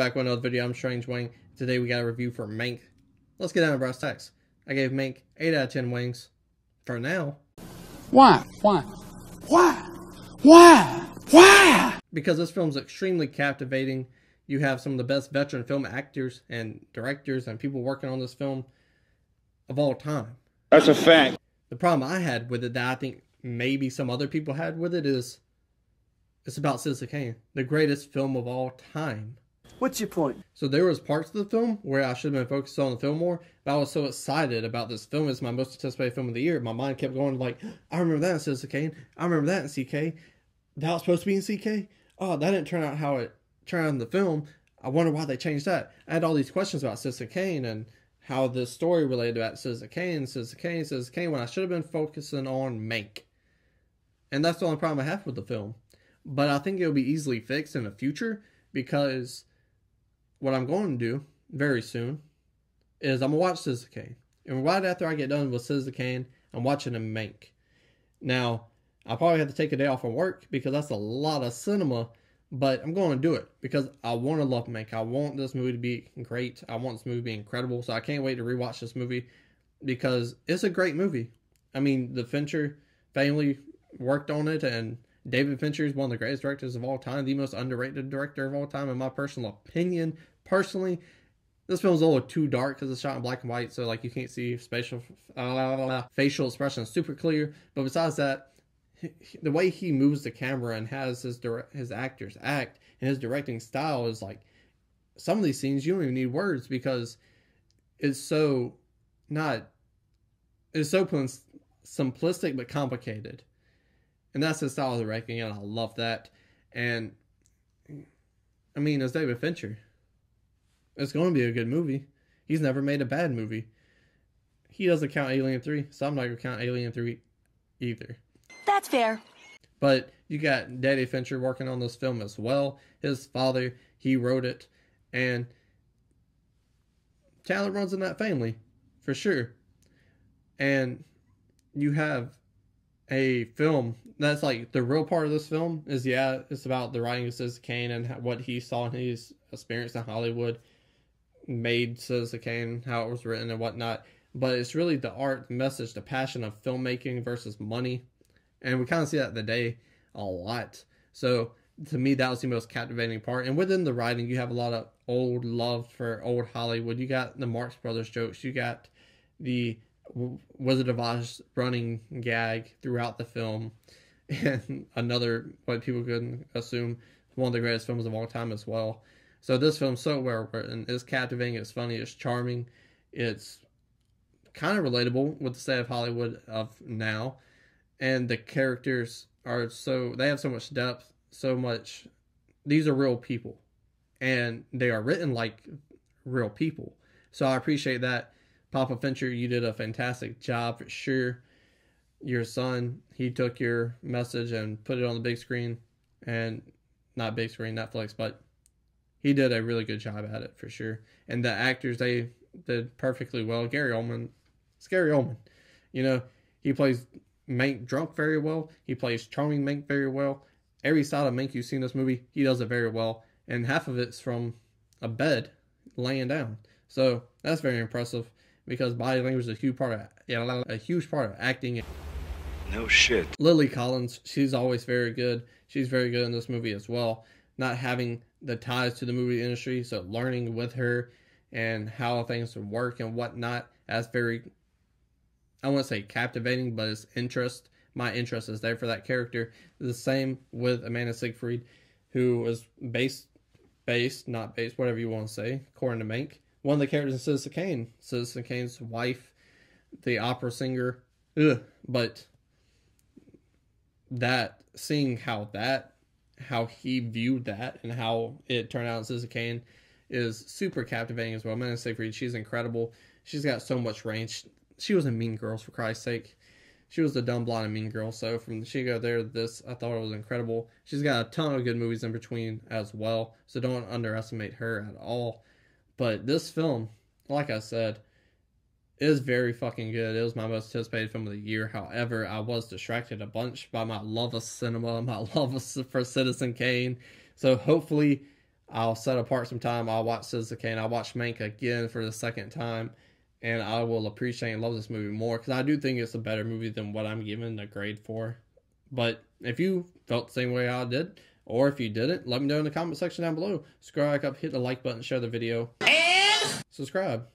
back with another video. I'm Strange Wing. Today we got a review for Mank. Let's get down to brass tacks. I gave Mank 8 out of 10 wings. For now. Why? Because this film's extremely captivating. You have some of the best veteran film actors and directors and people working on this film of all time. That's a fact. The problem I had with it that I think maybe some other people had with it is it's about Citizen Kane, the greatest film of all time. What's your point? So there was parts of the film where I should have been focused on the film more, but I was so excited about this film. It's my most anticipated film of the year. My mind kept going like, I remember that in Citizen Kane. I remember that in CK. That was supposed to be in CK. Oh, that didn't turn out how it turned out in the film. I wonder why they changed that. I had all these questions about Citizen Kane and how this story related to Citizen Kane, when I should have been focusing on Mank. And that's the only problem I have with the film. But I think it'll be easily fixed in the future, because what I'm going to do very soon is I'm going to watch Citizen Kane. And right after I get done with Citizen Kane, I'm watching a Mank. Now, I'll probably have to take a day off from work because that's a lot of cinema, but I'm going to do it because I want to love Mank. I want this movie to be great. I want this movie to be incredible. So I can't wait to rewatch this movie because it's a great movie. I mean, the Fincher family worked on it, and David Fincher is one of the greatest directors of all time, the most underrated director of all time, in my personal opinion. Personally, this film's a little too dark because it's shot in black and white, so like you can't see facial expressions super clear. But besides that, the way he moves the camera and has his actors act and his directing style is like, some of these scenes you don't even need words because it's so simplistic but complicated. And that's the style of the directing, and I love that. And I mean, it's David Fincher. It's going to be a good movie. He's never made a bad movie. He doesn't count Alien 3, so I'm not going to count Alien 3 either. That's fair. But you got Daddy Fincher working on this film as well. His father, he wrote it. And talent runs in that family, for sure. And you have a film that's like the real part of this film is, yeah, it's about the writing of Citizen Kane and what he saw and his experience in Hollywood made Citizen Kane, how it was written and whatnot. But it's really the art, the message, the passion of filmmaking versus money. And we kind of see that today a lot. So to me, that was the most captivating part. And within the writing, you have a lot of old love for old Hollywood. You got the Marx Brothers jokes. You got the Wizard of Oz running gag throughout the film. And another, what people could assume, one of the greatest films of all time as well. So this film's so well written. It's captivating. It's funny. It's charming. It's kind of relatable with the state of Hollywood of now. And the characters are they have so much depth, so much. These are real people. And they are written like real people. So I appreciate that. Papa Fincher, you did a fantastic job for sure. Your son, he took your message and put it on the big screen. And not big screen, Netflix, but he did a really good job at it for sure. And the actors, they did perfectly well. Gary Oldman, it's Gary Oldman. You know, he plays Mank drunk very well. He plays charming Mank very well. Every side of Mank you see in this movie, he does it very well. And half of it's from a bed, laying down. So that's very impressive because body language is a huge part of acting. No shit. Lily Collins, she's always very good. She's very good in this movie as well. Not having the ties to the movie industry, so learning with her and how things work and whatnot. That's very, I wouldn't say captivating, but it's interest. My interest is there for that character. The same with Amanda Seyfried, who was based, whatever you want to say, according to Mank. One of the characters in Citizen Kane. Citizen Kane's wife, the opera singer. But that, seeing how he viewed that and how it turned out in Citizen Kane is super captivating as well. Amanda Seyfried, she's incredible. She's got so much range. She was in Mean Girls, for Christ's sake. She was the dumb blonde in Mean Girls. So from she go there to this, I thought it was incredible. She's got a ton of good movies in between as well. So don't underestimate her at all. But this film, like I said, is very fucking good. It was my most anticipated film of the year. However, I was distracted a bunch by my love of cinema, my love for Citizen Kane. So hopefully I'll set apart some time. I'll watch Citizen Kane. I'll watch Mank again for the second time. And I will appreciate and love this movie more. Because I do think it's a better movie than what I'm giving a grade for. But if you felt the same way I did, or if you didn't, let me know in the comment section down below. Scroll back up, hit the like button, share the video, and subscribe.